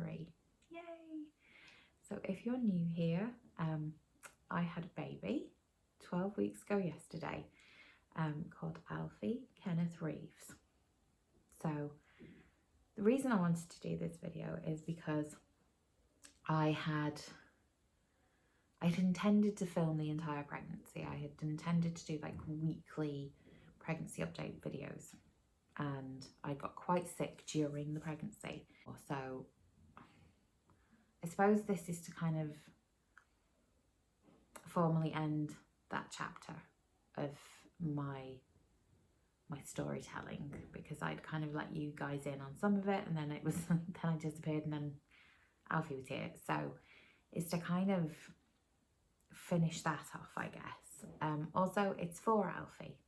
story. Yay! So if you're new here, I had a baby 12 weeks ago yesterday, called Alfie Kenneth Reeves. So the reason I wanted to do this video is because I'd intended to film the entire pregnancy. I had intended to do like weekly pregnancy update videos, and I got quite sick during the pregnancy. So I suppose this is to kind of formally end that chapter of my storytelling, because I'd kind of let you guys in on some of it, and then it was then I disappeared, and then Alfie was here. So it's to kind of finish that off, I guess. Also, it's for Alfie.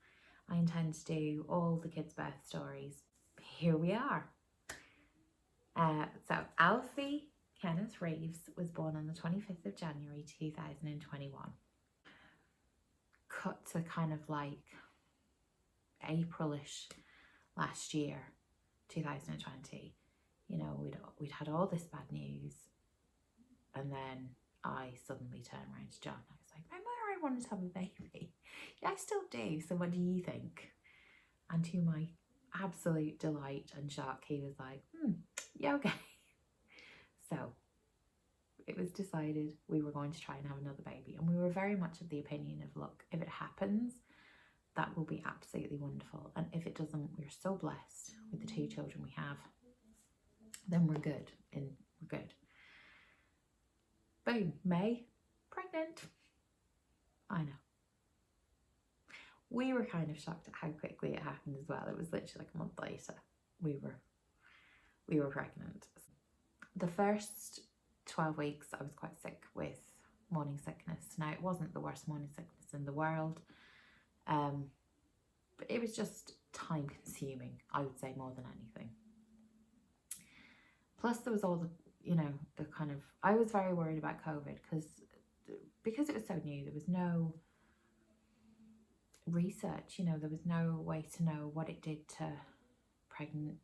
I intend to do all the kids' birth stories. Here we are. So Alfie Kenneth Reeves was born on the 25th of January 2021. Cut to kind of like April-ish last year, 2020. You know, we'd had all this bad news, and then I suddenly turned around to John. I was like, remember I wanted to have a baby? Yeah, I still do. So what do you think? And to my absolute delight and shock, he was like, yeah, okay. So it was decided we were going to try and have another baby. And we were very much of the opinion of, look, if it happens, that will be absolutely wonderful. And if it doesn't, we're so blessed with the 2 children we have, then we're good. And we're good. Boom, May, pregnant. I know. We were kind of shocked at how quickly it happened as well. It was literally like a month later, we were pregnant. The first 12 weeks I was quite sick with morning sickness. Now, it wasn't the worst morning sickness in the world, but it was just time consuming, I would say, more than anything. Plus there was all the, you know, the kind of, I was very worried about COVID because it was so new. There was no research, you know, there was no way to know what it did to pregnant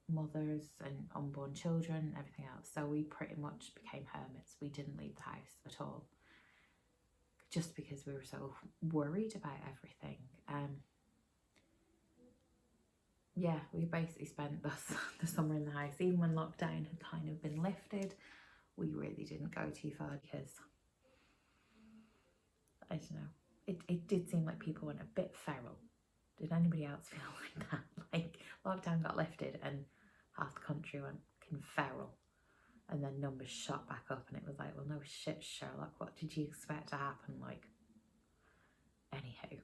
mothers and unborn children and everything else. So we pretty much became hermits. We didn't leave the house at all, just because we were so worried about everything. Yeah, we basically spent the summer in the house. Even when lockdown had kind of been lifted, we really didn't go too far, because I don't know, it did seem like people went a bit feral. Did anybody else feel like that? Like, lockdown got lifted and half the country went feral, and then numbers shot back up, and it was like, well, no shit, Sherlock, what did you expect to happen? Like, anyhow,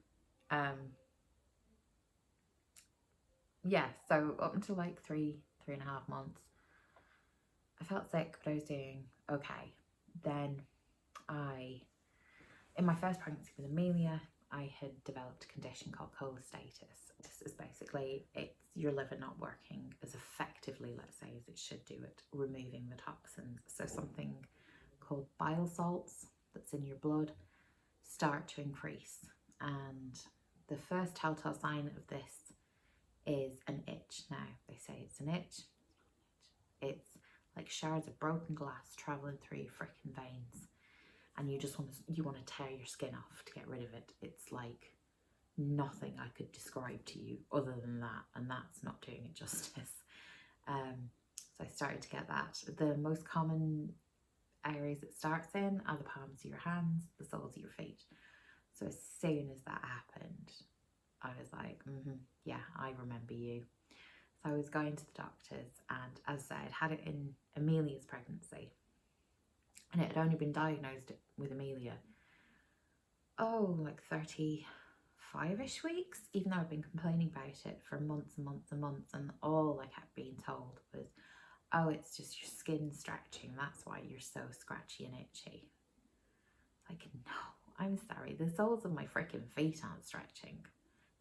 yeah, so up until like 3.5 months, I felt sick, but I was doing okay. Then in my first pregnancy with Anaemia, I had developed a condition called cholestasis. This is basically, it's your liver not working as effectively, let's say, as it should do at removing the toxins. So something called bile salts that's in your blood start to increase. And the first telltale sign of this is an itch. Now, they say it's an itch. It's like shards of broken glass traveling through your freaking veins, and you want to tear your skin off to get rid of it. It's like nothing I could describe to you other than that, and that's not doing it justice. So I started to get that. The most common areas it starts in are the palms of your hands, the soles of your feet. So as soon as that happened, I was like, yeah, I remember you. So I was going to the doctors, and as I said, I'd had it in Amelia's pregnancy, and it had only been diagnosed with Amelia, like 35-ish weeks, even though I'd been complaining about it for months and months and months, and all I kept being told was, oh, it's just your skin stretching, that's why you're so scratchy and itchy. Like, no, I'm sorry, the soles of my freaking feet aren't stretching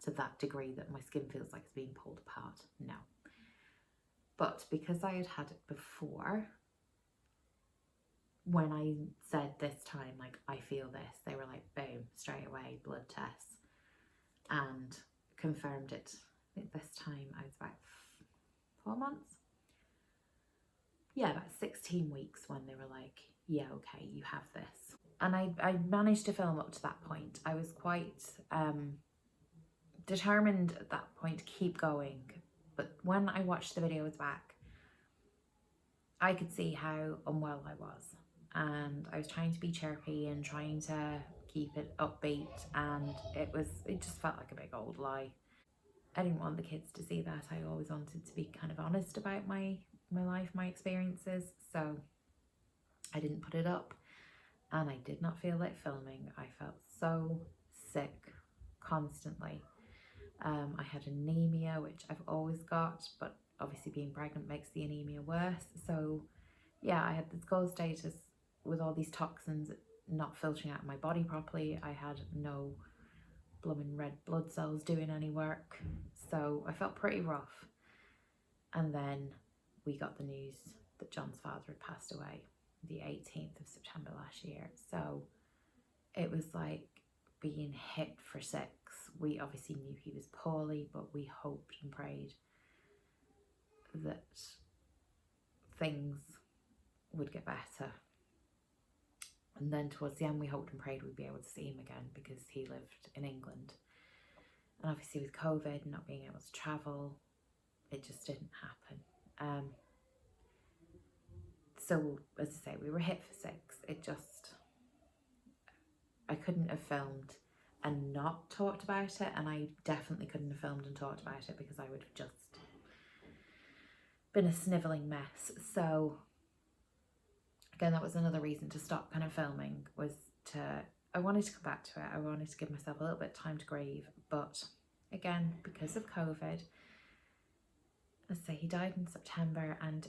to that degree that my skin feels like it's being pulled apart. No. But because I had had it before, when I said this time, like, I feel this, they were like, boom, straight away, blood tests, and confirmed it. I think this time I was about 4 months. Yeah, about 16 18 weeks when they were like, yeah, okay, you have this. And I managed to film up to that point. I was quite determined at that point to keep going. But when I watched the videos back, I could see how unwell I was. And I was trying to be chirpy and trying to keep it upbeat, and it just felt like a big old lie. I didn't want the kids to see that. I always wanted to be kind of honest about my life, my experiences, so I didn't put it up, and I did not feel like filming. I felt so sick constantly. I had anemia, which I've always got, but obviously being pregnant makes the anemia worse. So yeah, I had this cholestasis with all these toxins not filtering out of my body properly. I had no blooming red blood cells doing any work, so I felt pretty rough. And then we got the news that John's father had passed away the 18th of September last year. So it was like being hit for six. We obviously knew he was poorly, but we hoped and prayed that things would get better. And then towards the end, we hoped and prayed we'd be able to see him again because he lived in England. And obviously with COVID and not being able to travel, it just didn't happen. So as I say, we were hit for six. I couldn't have filmed and not talked about it, and I definitely couldn't have filmed and talked about it because I would have just been a snivelling mess. So again, that was another reason to stop kind of filming, was I wanted to come back to it. I wanted to give myself a little bit of time to grieve, but again, because of COVID, let's say he died in September and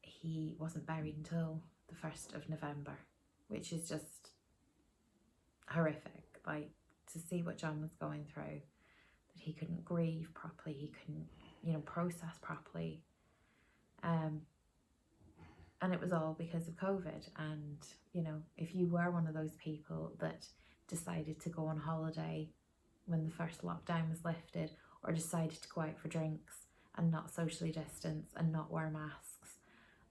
he wasn't buried until the 1st of November, which is just horrific. Like, to see what John was going through, that he couldn't grieve properly, he couldn't, process properly. And it was all because of COVID. And, if you were one of those people that decided to go on holiday when the first lockdown was lifted, or decided to go out for drinks and not socially distance and not wear masks,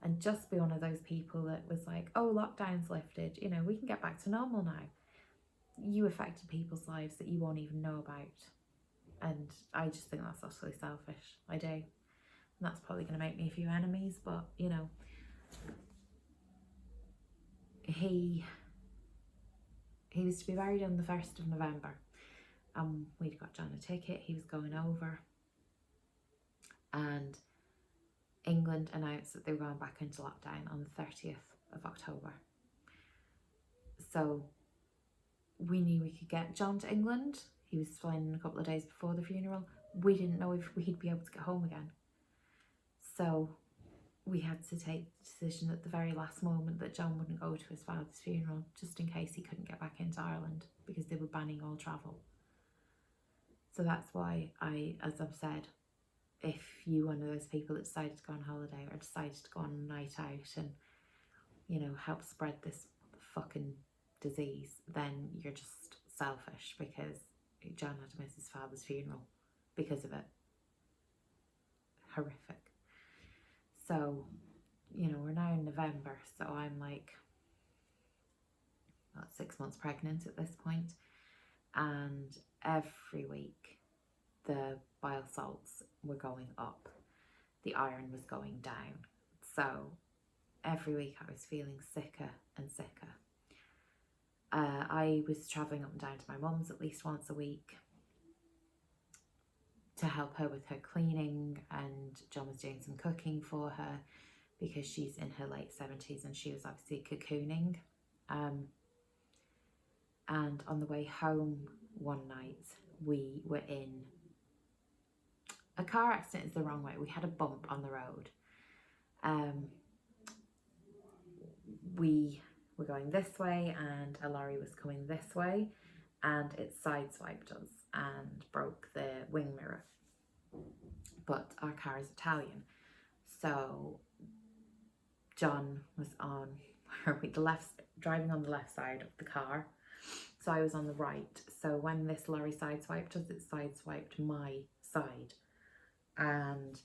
and just be one of those people that was like, oh, lockdown's lifted, we can get back to normal now. You affected people's lives that you won't even know about. And I just think that's absolutely selfish. I do. And that's probably going to make me a few enemies, but, he was to be buried on the 1st of November. We'd got John a ticket, he was going over. And England announced that they were going back into lockdown on the 30th of October. So we knew we could get John to England. He was flying in a couple of days before the funeral. We didn't know if we'd be able to get home again. So we had to take the decision at the very last moment that John wouldn't go to his father's funeral, just in case he couldn't get back into Ireland, because they were banning all travel. So that's why as I've said, if you one of those people that decided to go on holiday or decided to go on a night out and, help spread this fucking disease, then you're just selfish, because John had to miss his father's funeral because of it. Horrific. So, we're now in November, so I'm like, about 6 months pregnant at this point, and every week the bile salts were going up, the iron was going down. So every week I was feeling sicker and sicker. I was travelling up and down to my mum's at least once a week to help her with her cleaning, and John was doing some cooking for her because she's in her late 70s and she was obviously cocooning. And on the way home one night, we were in a car accident, is the wrong way. We had a bump on the road. We were going this way and a lorry was coming this way, and it sideswiped us and broke the wing mirror. But our car is Italian, so John was on driving on the left side of the car, so I was on the right. So when this lorry sideswiped us, it sideswiped my side, and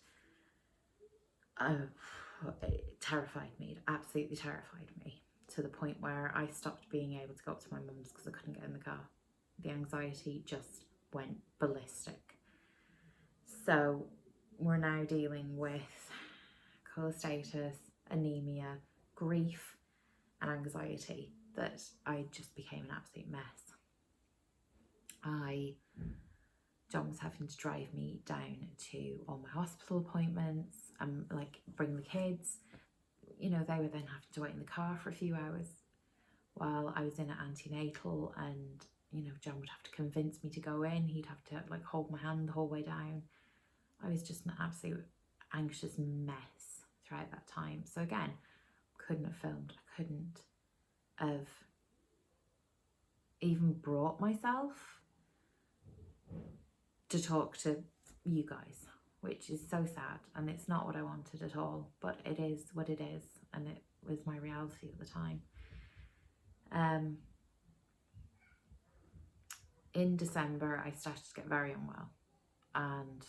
it terrified me. It absolutely terrified me, to the point where I stopped being able to go up to my mum's because I couldn't get in the car. The anxiety just went ballistic. So we're now dealing with cholestasis, anaemia, grief and anxiety, that I just became an absolute mess. John was having to drive me down to all my hospital appointments and like bring the kids. You know, they were then having to wait in the car for a few hours while I was in an antenatal, and you know, John would have to convince me to go in. He'd have to like hold my hand the whole way down. I was just an absolute anxious mess throughout that time. So again, couldn't have filmed. I couldn't have even brought myself to talk to you guys, which is so sad, and it's not what I wanted at all, but it is what it is, and it was my reality at the time. In December I started to get very unwell, and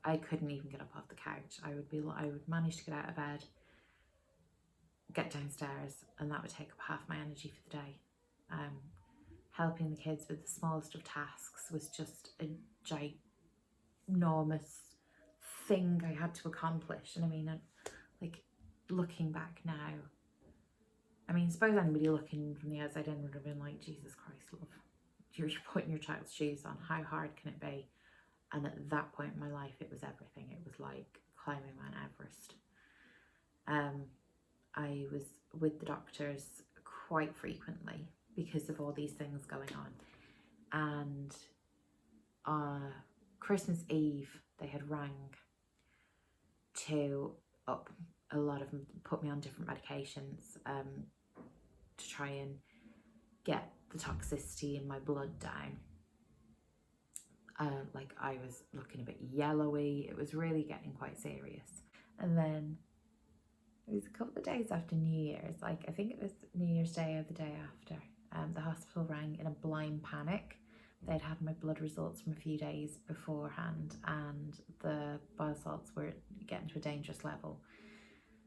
I couldn't even get up off the couch. I would manage to get out of bed, get downstairs, and that would take up half my energy for the day. Helping the kids with the smallest of tasks was just a ginormous thing I had to accomplish. And I mean, like, looking back now, I mean, suppose anybody looking from the outside in would have been like, Jesus Christ, love, you're putting your child's shoes on, how hard can it be? And at that point in my life, it was everything. It was like climbing Mount Everest. I was with the doctors quite frequently because of all these things going on. And Christmas Eve, they had rang to up a lot of them, put me on different medications to try and get the toxicity in my blood down. Like, I was looking a bit yellowy. It was really getting quite serious. And then it was a couple of days after New Year's, like I think it was New Year's Day or the day after, the hospital rang in a blind panic. They'd had my blood results from a few days beforehand, and the bile salts were getting to a dangerous level.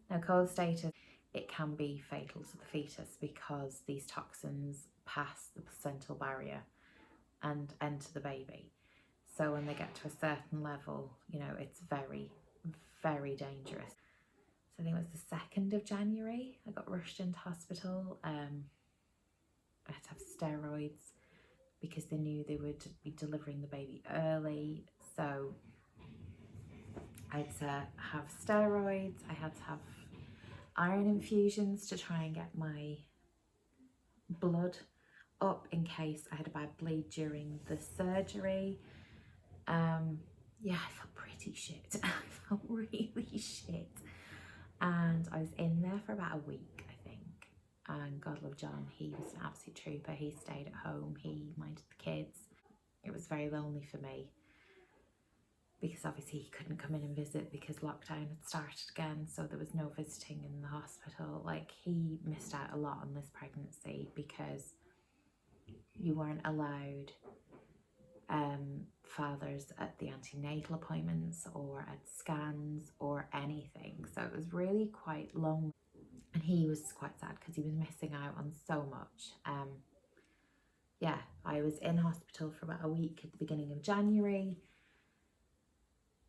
Now, cholestasis, it can be fatal to the fetus because these toxins pass the placental barrier and enter the baby. So when they get to a certain level, you know, it's very, very dangerous. So I think it was the 2nd of January, I got rushed into hospital. I had to have steroids because they knew they would be delivering the baby early. So I had to have steroids. I had to have iron infusions to try and get my blood up in case I had a bad bleed during the surgery. Yeah, I felt pretty shit. I felt really shit. And I was in there for about a week, I think. And God love John, he was an absolute trooper. He stayed at home, he minded the kids. It was very lonely for me because obviously he couldn't come in and visit because lockdown had started again, so there was no visiting in the hospital. Like, he missed out a lot on this pregnancy because you weren't allowed fathers at the antenatal appointments or at scans or anything, so it was really quite long, and he was quite sad because he was missing out on so much. Yeah, I was in hospital for about a week at the beginning of January,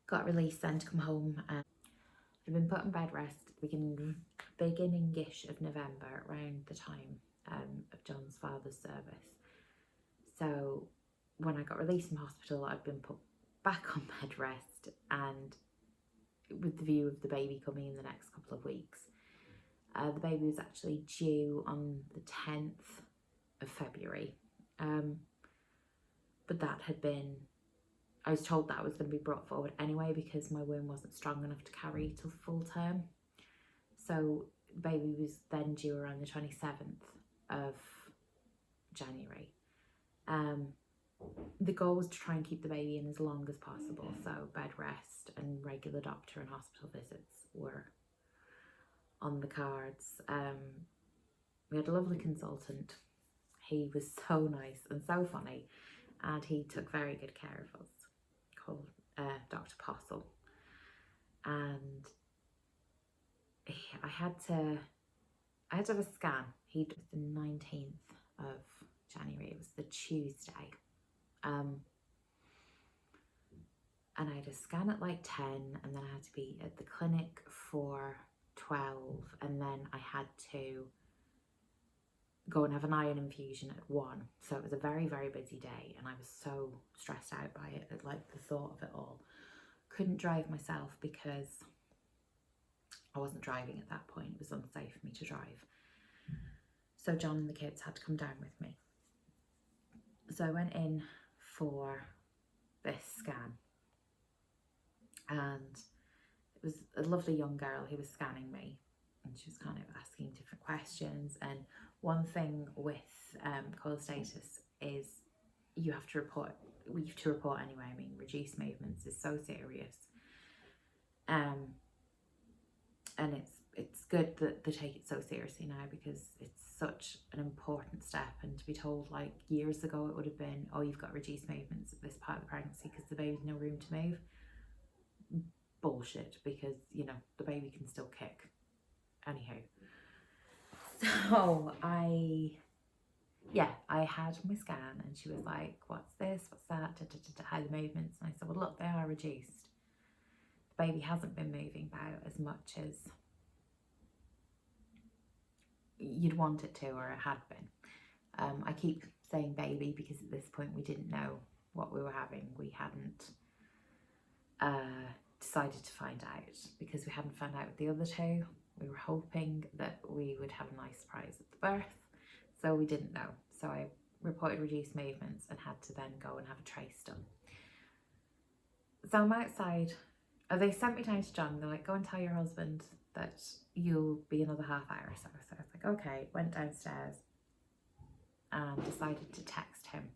got released then to come home. I'd been put on bed rest at the beginning-ish of November, around the time of John's father's service. So when I got released from hospital, I'd been put back on bed rest, and with the view of the baby coming in the next couple of weeks. The baby was actually due on the 10th of February, but that had been, I was told that was going to be brought forward anyway because my womb wasn't strong enough to carry till full term. So the baby was then due around the 27th of January. The goal was to try and keep the baby in as long as possible, so bed rest and regular doctor and hospital visits were on the cards. We had a lovely consultant. He was so nice and so funny, and he took very good care of us, called Dr. Postle. And I had to have a scan. It was the 19th of January. It was the Tuesday. And I had a scan at like 10, and then I had to be at the clinic for 12, and then I had to go and have an iron infusion at 1. So it was a very, very busy day, and I was so stressed out by it, at like the thought of it all. Couldn't drive myself because I wasn't driving at that point. It was unsafe for me to drive. So John and the kids had to come down with me. So I went in for this scan, and it was a lovely young girl who was scanning me, and she was kind of asking different questions. And one thing with cholestasis is you have to report. We have to report anyway. I mean, reduced movements is so serious, and it's good that they take it so seriously now, because it's such an important step. And to be told, like, years ago it would have been, oh, you've got reduced movements at this part of the pregnancy because the baby's no room to move. Bullshit, because you know the baby can still kick. Anyhow, so I had my scan, and she was like, what's this, what's that, how the movements. And I said, well, look, they are reduced. The baby hasn't been moving about as much as you'd want it to, or it had been. I keep saying baby because at this point we didn't know what we were having. We hadn't decided to find out, because we hadn't found out with the other two. We were hoping that we would have a nice surprise at the birth, so we didn't know. So I reported reduced movements and had to then go and have a trace done. So I'm outside. They sent me down to John. They're like, go and tell your husband that you'll be another half hour or so. So I was like, okay. Went downstairs and decided to text him,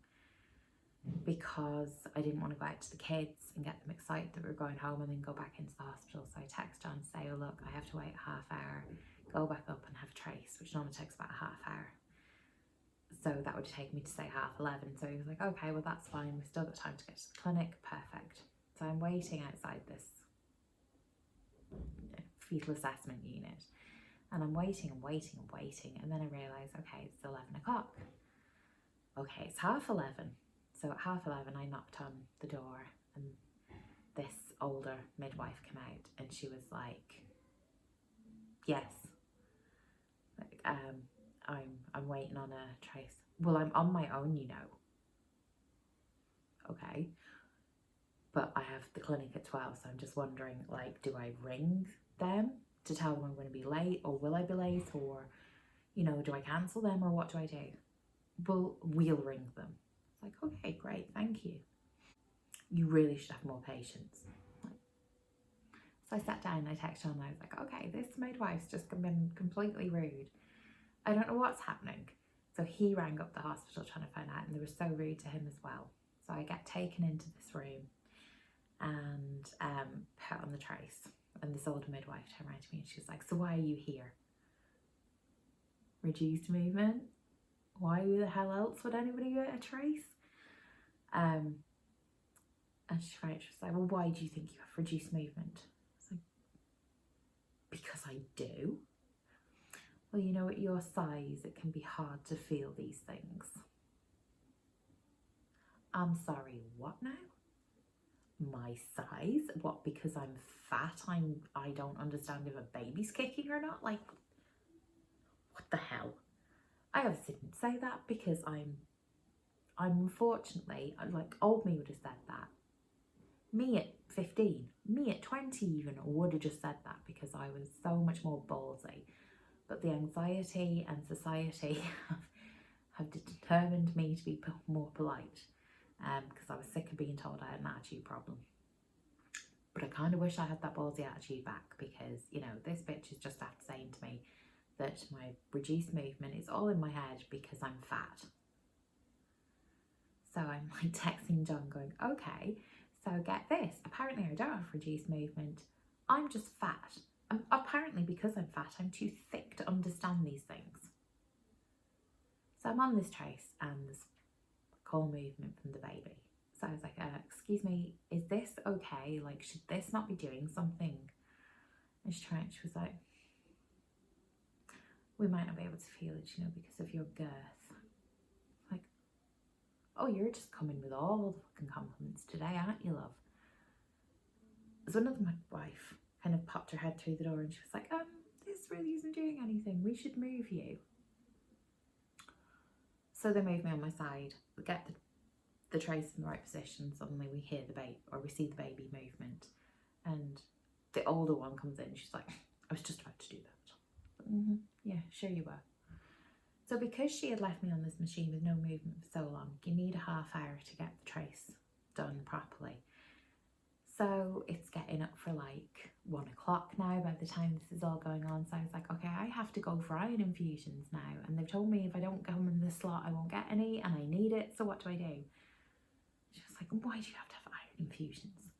because I didn't want to go out to the kids and get them excited that we were going home and then go back into the hospital. So I text John to say, oh look, I have to wait a half hour, go back up and have a trace, which normally takes about a half hour. So that would take me to say 11:30. So he was like, okay, well that's fine, we've still got time to get to the clinic, perfect. So I'm waiting outside this fetal assessment unit, and I'm waiting and waiting and waiting, and then I realise, okay, it's 11 o'clock. Okay, it's 11:30. So at 11:30 I knocked on the door, and this older midwife came out, and she was like, yes, like, I'm waiting on a trace. Well, I'm on my own, you know. Okay, but I have the clinic at 12, so I'm just wondering, like, do I ring them to tell them I'm going to be late, or will I be late, or, you know, do I cancel them, or what do I do? Well, we'll ring them. It's like, okay, great, thank you. You really should have more patience. So I sat down and I texted him, and I was like, okay, this midwife's just been completely rude. I don't know what's happening. So he rang up the hospital trying to find out, and they were so rude to him as well. So I get taken into this room and put on the trace. And this older midwife turned around to me and she was like, so why are you here? Reduced movement? Why the hell else would anybody get a trace? And she was like, well, why do you think you have reduced movement? I was like, because I do. Well, you know, at your size, it can be hard to feel these things. I'm sorry, what now? My size? What, because I'm fat, I don't understand if a baby's kicking or not? Like, what the hell? I obviously didn't say that, because I'm unfortunately, like, old me would have said that. Me at 15, me at 20 even, would have just said that, because I was so much more ballsy. But the anxiety and society have determined me to be more polite, because I was sick of being told I had an attitude problem. But I kind of wish I had that ballsy attitude back, because, you know, this bitch is just after saying to me that my reduced movement is all in my head because I'm fat. So I'm like texting John going, okay, so get this, apparently I don't have reduced movement, I'm just fat. Apparently because I'm fat, I'm too thick to understand these things. So I'm on this trace and there's cold movement from the baby. So I was like, excuse me, is this okay? Like, should this not be doing something? And she was like, we might not be able to feel it, you know, because of your girth. Like, oh, you're just coming with all the fucking compliments today, aren't you, love? So another midwife kind of popped her head through the door and she was like, this really isn't doing anything. We should move you. So they moved me on my side, get the trace in the right position. Suddenly we hear the baby, or we see the baby movement. And the older one comes in. She's like, I was just about to do that. Yeah, sure you were. So because she had left me on this machine with no movement for so long, you need a half hour to get the trace done properly. So it's getting up for like 1 o'clock now by the time this is all going on. So I was like, okay, I have to go for iron infusions now. And they've told me if I don't come in this slot, I won't get any, and I need it. So what do I do? She was like, why do you have to have iron infusions?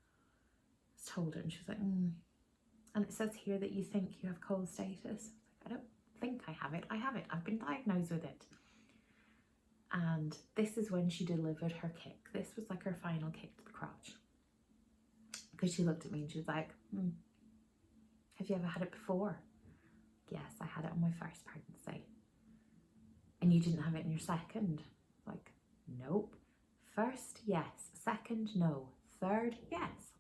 I told her, and she was like, And it says here that you think you have cholestasis. I was like, I don't think I have it. I have it. I've been diagnosed with it. And this is when she delivered her kick. This was like her final kick to the crotch. Because she looked at me and she was like, have you ever had it before? Yes, I had it on my first pregnancy. And you didn't have it in your second? Like, nope. First, yes. Second, no. Third, yes.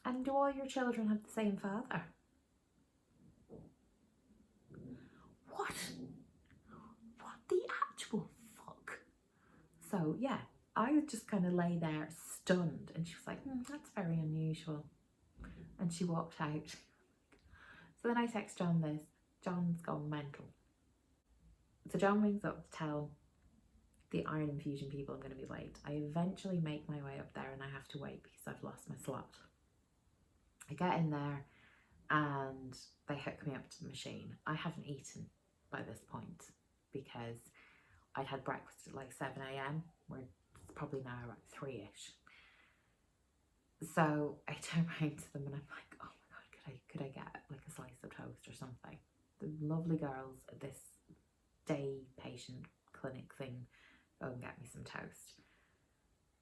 And do all your children have the same father? What? What the actual fuck? So yeah, I would just kind of lay there stunned, and she was like, that's very unusual. And she walked out. So then I text John this. John's gone mental. So John rings up to tell the iron infusion people I'm going to be late. I eventually make my way up there and I have to wait because I've lost my slot. I get in there and they hook me up to the machine. I haven't eaten by this point because I'd had breakfast at like 7 a.m. We're probably now about 3-ish. So I turn around to them and I'm like, oh my God, could I get like a slice of toast or something? The lovely girls at this day patient clinic thing go and get me some toast.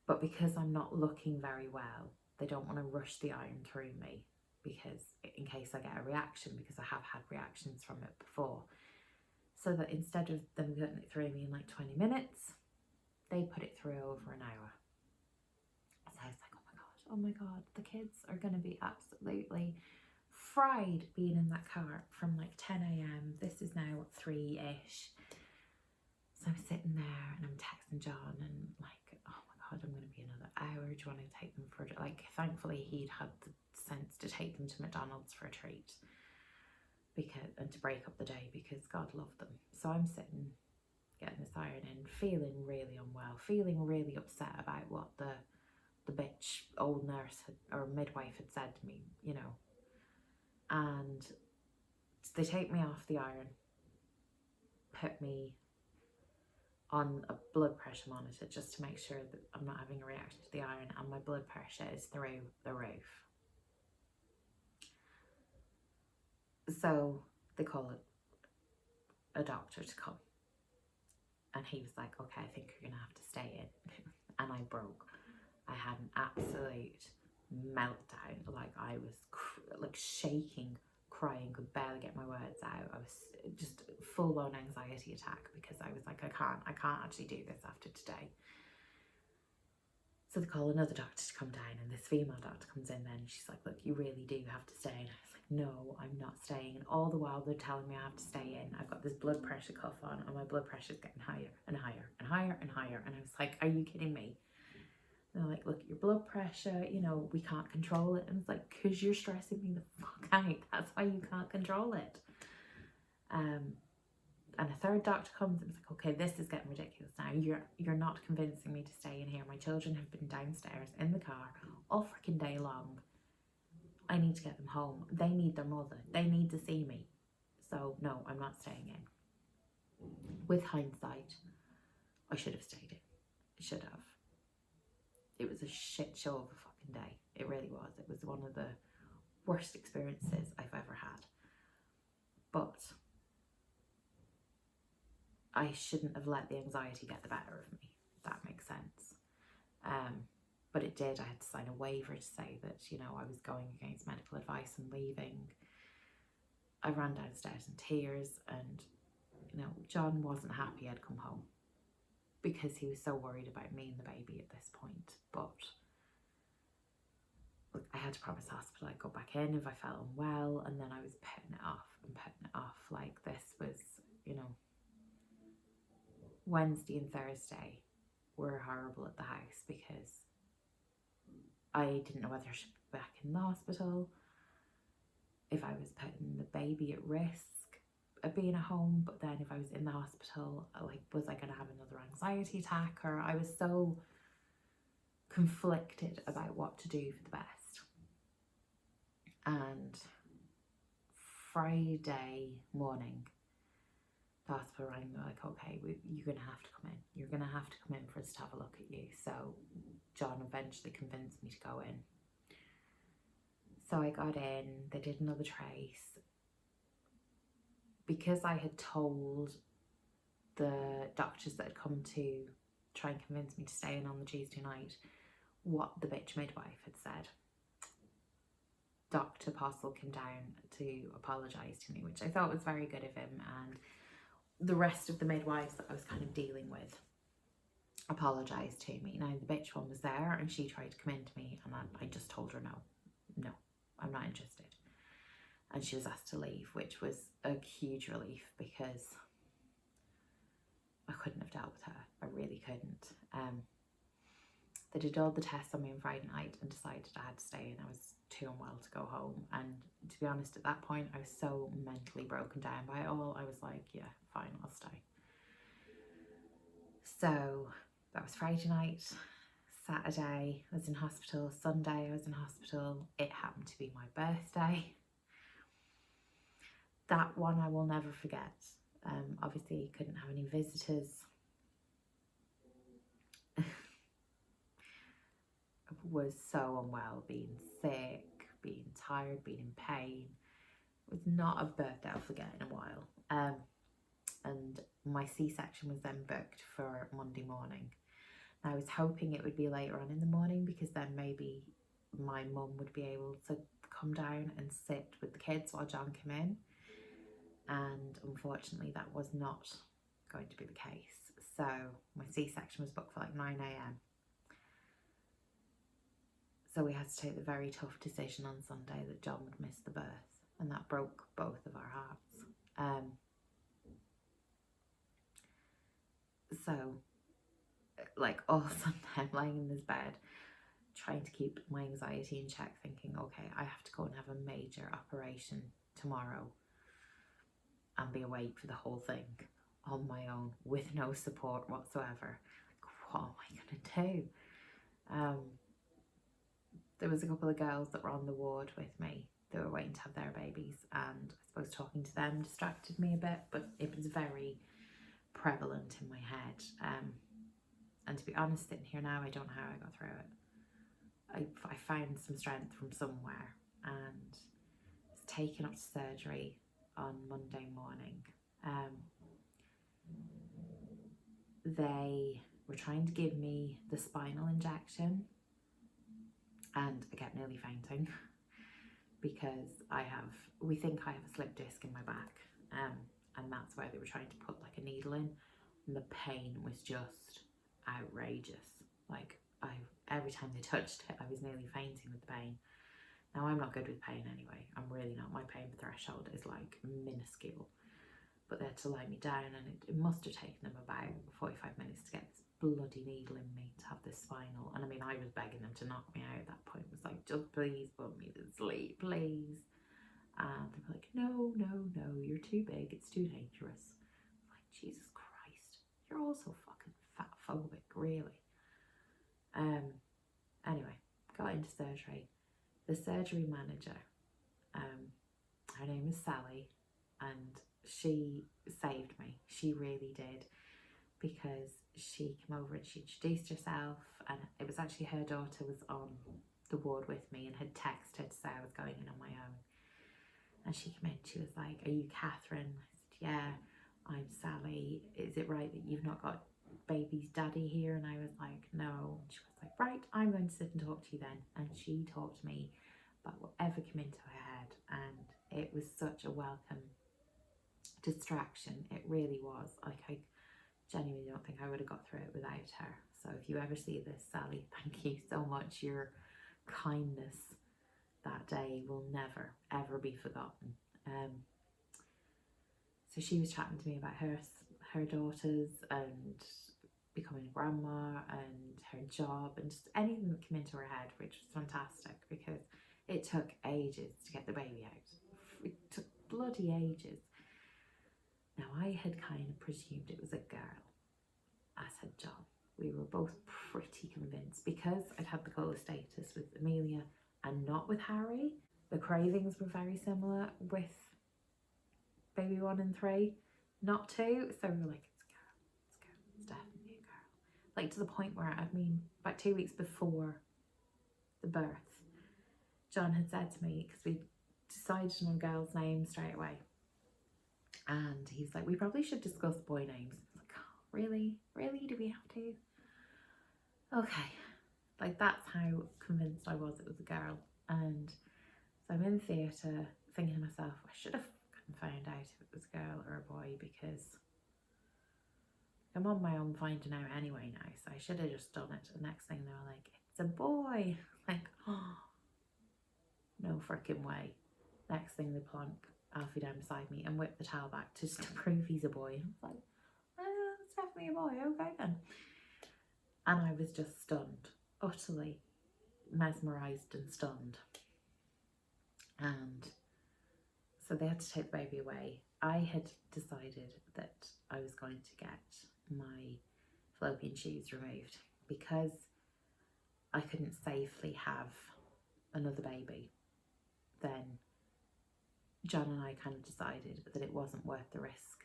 But because I'm not looking very well, they don't want to rush the iron through me because in case I get a reaction, because I have had reactions from it before. So that instead of them getting it through me in like 20 minutes, they put it through over an hour. So I was like, oh my God, the kids are going to be absolutely fried being in that car from like 10 a.m. This is now 3-ish. So I'm sitting there and I'm texting John and like, oh my God, I'm going to be another hour. Do you want to take them for, like, thankfully he'd had the sense to take them to McDonald's for a treat and to break up the day because God loved them. So I'm sitting, getting this iron in, feeling really unwell, feeling really upset about what the bitch old nurse or midwife had said to me, you know. And they take me off the iron, put me on a blood pressure monitor just to make sure that I'm not having a reaction to the iron, and my blood pressure is through the roof. So they call a doctor to come, and he was like, okay, I think you're gonna have to stay in. And I broke. I had an absolute meltdown. Like I was like shaking, crying, could barely get my words out. I was just full-on anxiety attack because I was like, I can't actually do this after today. So they call another doctor to come down, and this female doctor comes in then, and she's like, look, you really do have to stay. And I was like, no, I'm not staying. And all the while they're telling me I have to stay in, I've got this blood pressure cuff on, and my blood pressure's getting higher and higher and higher and higher. And I was like, are you kidding me? And they're like, look, your blood pressure, you know, we can't control it. And it's like, because you're stressing me the fuck out. That's why you can't control it. And a third doctor comes and was like, okay, this is getting ridiculous now. You're not convincing me to stay in here. My children have been downstairs in the car all freaking day long. I need to get them home. They need their mother. They need to see me. So no, I'm not staying in. With hindsight, I should have stayed in. I should have. It was a shit show of a fucking day. It really was. It was one of the worst experiences I've ever had. But I shouldn't have let the anxiety get the better of me, if that makes sense. But it did. I had to sign a waiver to say that, you know, I was going against medical advice and leaving. I ran downstairs in tears, and you know, John wasn't happy I'd come home because he was so worried about me and the baby at this point. But look, I had to promise hospital I'd go back in if I felt unwell, and then I was putting it off and putting it off. Like, this was, you know, Wednesday and Thursday were horrible at the house because I didn't know whether I should be back in the hospital, if I was putting the baby at risk of being at home. But then if I was in the hospital, like, was I going to have another anxiety attack? Or I was so conflicted about what to do for the best. And Friday morning, the hospital rang me like, okay, you're going to have to come in. You're going to have to come in for us to have a look at you. So John eventually convinced me to go in. So I got in, they did another trace. Because I had told the doctors that had come to try and convince me to stay in on the Tuesday night what the bitch midwife had said, Dr. Postle came down to apologise to me, which I thought was very good of him, and the rest of the midwives that I was kind of dealing with apologised to me. Now, the bitch one was there, and she tried to come in to me, and I just told her no, I'm not interested. And she was asked to leave, which was a huge relief because I couldn't have dealt with her. I really couldn't. They did all the tests on me on Friday night and decided I had to stay, and I was too unwell to go home. And to be honest, at that point, I was so mentally broken down by it all. I was like, yeah, fine, I'll stay. So that was Friday night. Saturday, I was in hospital. Sunday, I was in hospital. It happened to be my birthday. That one I will never forget. Obviously, couldn't have any visitors. Was so unwell, being sick, being tired, being in pain. It was not a birthday I'll forget in a while. And my C-section was then booked for Monday morning. I was hoping it would be later on in the morning because then maybe my mum would be able to come down and sit with the kids while John came in. And unfortunately that was not going to be the case. So my C-section was booked for like 9 a.m. So we had to take the very tough decision on Sunday that John would miss the birth, and that broke both of our hearts. So like all Sunday I'm lying in this bed trying to keep my anxiety in check, thinking, okay, I have to go and have a major operation tomorrow and be awake for the whole thing on my own with no support whatsoever. Like, what am I gonna do? There was a couple of girls that were on the ward with me. They were waiting to have their babies, and I suppose talking to them distracted me a bit, but it was very prevalent in my head. And to be honest, sitting here now, I don't know how I got through it. I found some strength from somewhere, and was taken up to surgery on Monday morning. They were trying to give me the spinal injection, and I kept nearly fainting because we think I have a slip disc in my back, and that's why they were trying to put like a needle in, and the pain was just outrageous. Like, every time they touched it, I was nearly fainting with the pain. Now, I'm not good with pain anyway. I'm really not. My pain threshold is like minuscule. But they had to lie me down, and it must have taken them about 45 minutes to get this bloody needle in me to have this spinal. And I mean, I was begging them to knock me out at that point. It was like, just please put me to sleep, please. And they were like, no, you're too big. It's too dangerous. I'm like, Jesus Christ, you're all so fucking fat phobic, really. Anyway, got into surgery. The surgery manager, her name is Sally, and she saved me. She really did, because she came over and she introduced herself, and it was actually her daughter was on the ward with me and had texted to say I was going in on my own. And she came in, she was like, are you Catherine? I said, yeah, I'm Sally. Is it right that you've not got baby's daddy here? And I was like, no. And she was like, right, I'm going to sit and talk to you then. And she talked to me about whatever came into her head, and it was such a welcome distraction. It really was. Like, I genuinely don't think I would have got through it without her. So if you ever see this, Sally, thank you so much. Your kindness that day will never ever be forgotten. So she was chatting to me about her daughters and becoming a grandma and her job and just anything that came into her head, which was fantastic because it took ages to get the baby out. It took bloody ages. Now, I had kind of presumed it was a girl, as had John. We were both pretty convinced because I'd had the cholestasis with Amelia and not with Harry. The cravings were very similar with baby 1 and 3, not 2. So we were like, it's a girl, it's definitely a girl. Like, to the point where, I mean, about 2 weeks before the birth, John had said to me, because we decided on a girl's name straight away, and he's like, we probably should discuss boy names. I was like, oh, really? Really? Do we have to? Okay. Like, that's how convinced I was it was a girl. And so I'm in the theatre thinking to myself, I should have found out if it was a girl or a boy, because I'm on my own finding out anyway now, so I should have just done it. The next thing they were like, it's a boy. Like, oh, no freaking way. Next thing they plonk Alfie down beside me and whip the towel back just to prove he's a boy. And I was like, oh, it's definitely a boy, okay then. And I was just stunned, utterly mesmerised and stunned. And so they had to take the baby away. I had decided that I was going to get my fallopian tubes removed because I couldn't safely have another baby. Then John and I kind of decided that it wasn't worth the risk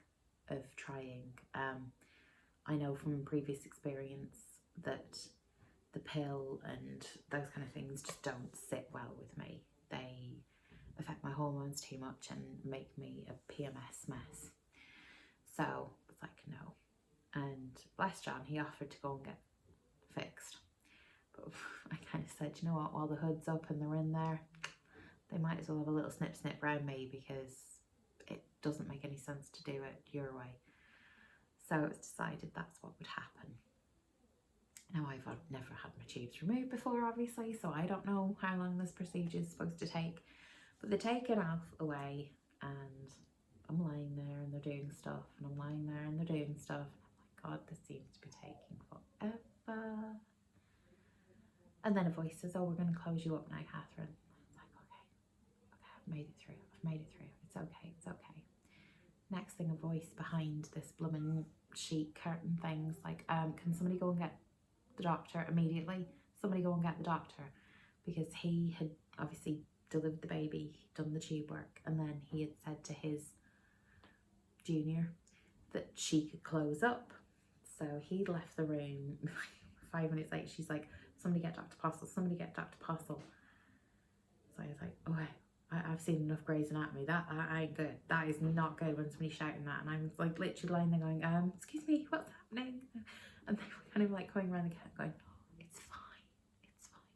of trying. I know from previous experience that the pill and those kind of things just don't sit well with me. They affect my hormones too much and make me a PMS mess. So it's like, no. And bless John, he offered to go and get fixed. But I kind of said, you know what, while the hood's up and they're in there, they might as well have a little snip around me because it doesn't make any sense to do it your way. So it was decided that's what would happen. Now, I've never had my tubes removed before, obviously, so I don't know how long this procedure is supposed to take. But they're taking Alf away, and I'm lying there and they're doing stuff, and I'm lying there and they're doing stuff. I'm like, God, this seems to be taking forever. And then a voice says, oh, we're going to close you up now, Catherine. It's like, okay, I've made it through. It's okay. Next thing, a voice behind this blooming sheet curtain thing's like, can somebody go and get the doctor immediately? Somebody go and get the doctor. Because he had obviously delivered the baby, done the tube work, and then he had said to his junior that she could close up. So he'd left the room. 5 minutes later, she's like, somebody get Dr. Postle, somebody get Dr. Postle. So I was like, okay, I've seen enough Grey's Anatomy. That ain't good. That is not good when somebody's shouting that. And I was like literally lying there going, excuse me, what's happening? And they were kind of like going around the cat going, oh, it's fine,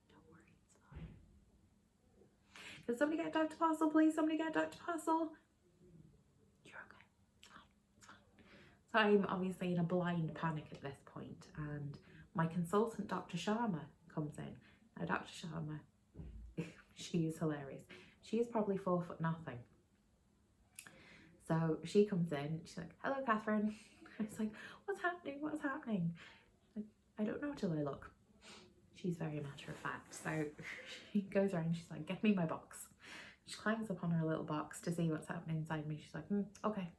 don't worry, it's fine. Can somebody get Dr. Postle, please? Somebody get Dr. Postle. You're okay, it's fine. So I'm obviously in a blind panic at this point, and my consultant, Dr. Sharma, comes in. Now, Dr. Sharma, she is hilarious. She is probably 4 foot nothing. So she comes in, she's like, hello, Catherine. I was like, what's happening? Like, I don't know till I look. She's very matter of fact. So she goes around, she's like, get me my box. She climbs up on her little box to see what's happening inside me. She's like, okay.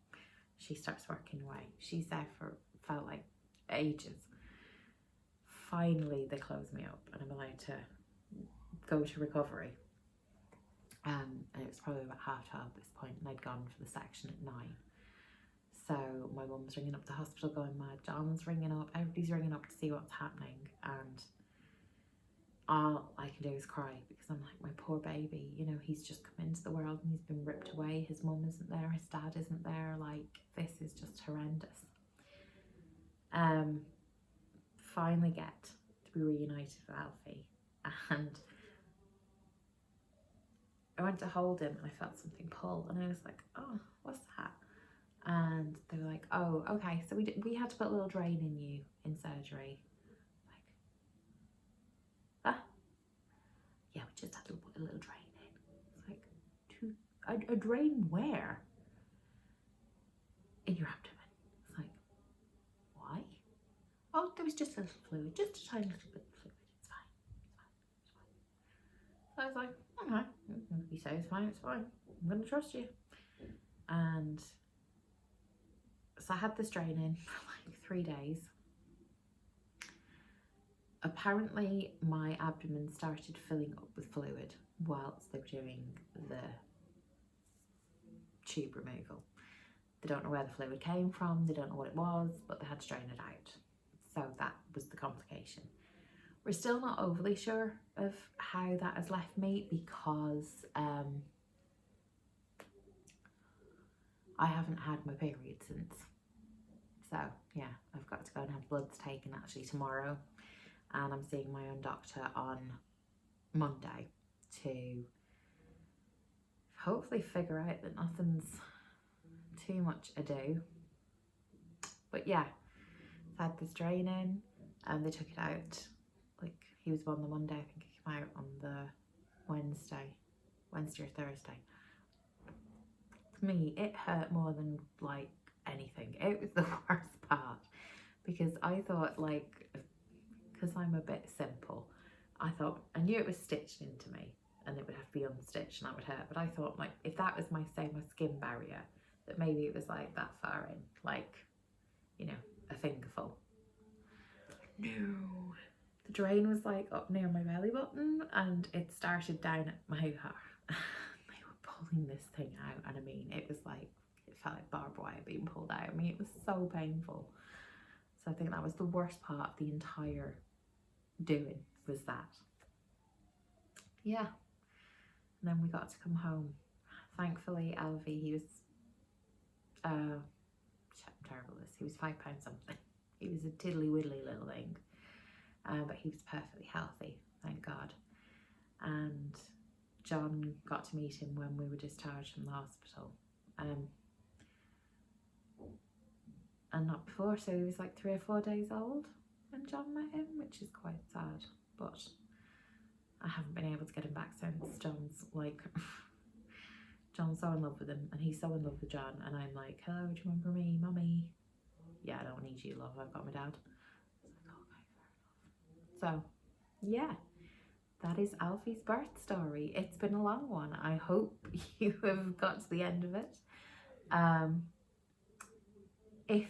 She starts working away. She's there for, felt like, ages. Finally, they close me up and I'm allowed to go to recovery. And it was probably about 12:30 at this point, and I'd gone for the section at 9. So my mum's ringing up the hospital going mad, John's ringing up, everybody's ringing up to see what's happening, and all I can do is cry because I'm like, my poor baby, you know, he's just come into the world and he's been ripped away, his mum isn't there, his dad isn't there, like, this is just horrendous. Finally get to be reunited with Alfie, and I went to hold him and I felt something pull, and I was like, oh, what's that? And they were like, oh, okay, so we had to put a little drain in you in surgery. Like, ah, yeah, we just had to put a little drain in. It's like, a drain where? In your abdomen. It's like, why? Oh, there was just a little fluid, just a tiny little bit of fluid. It's fine. So I was like, okay, you say it's fine, it's fine. I'm gonna trust you. And so I had this drain in for like 3 days. Apparently my abdomen started filling up with fluid whilst they were doing the tube removal. They don't know where the fluid came from, they don't know what it was, but they had to drain it out. So that was the complication. We're still not overly sure of how that has left me because I haven't had my period since. So yeah, I've got to go and have bloods taken actually tomorrow, and I'm seeing my own doctor on Monday to hopefully figure out that nothing's too much ado. But yeah, I had this drain in and they took it out. Like, he was born the Monday, I think it came out on the Wednesday or Thursday. To me, it hurt more than like anything. It was the worst part because I thought, like, because I'm a bit simple, I knew it was stitched into me and it would have to be unstitched and that would hurt, but I thought, like, if that was my skin barrier, that maybe it was like that far in, like, you know, a fingerful. No, the drain was like up near my belly button and it started down at my hoo-ha. They were pulling this thing out, and I mean, it was like, it felt like barbed wire being pulled out. I mean, it was so painful. So I think that was the worst part of the entire doing, was that. Yeah. And then we got to come home. Thankfully, Alfie, he was I'm terrible at this. He was £5 something. He was a tiddly widdly little thing, but he was perfectly healthy, thank God. And John got to meet him when we were discharged from the hospital, and not before. So he was like 3 or 4 days old when John met him, which is quite sad. But I haven't been able to get him back since. John's like, John's so in love with him, and he's so in love with John, and I'm like, hello, do you remember me, mummy? Yeah, I don't need you, love, I've got my dad. It's like, okay, fair enough. So yeah, that is Alfie's birth story. It's been a long one. I hope you have got to the end of it. If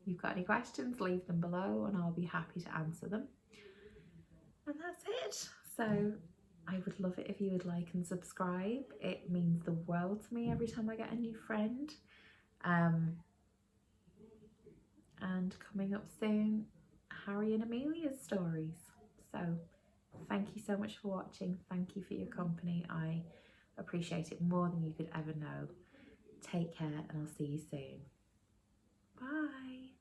you've got any questions, leave them below and I'll be happy to answer them. And that's it. So I would love it if you would like and subscribe. It means the world to me every time I get a new friend. And coming up soon, Harry and Amelia's stories. So thank you so much for watching. Thank you for your company. I appreciate it more than you could ever know. Take care and I'll see you soon. Bye.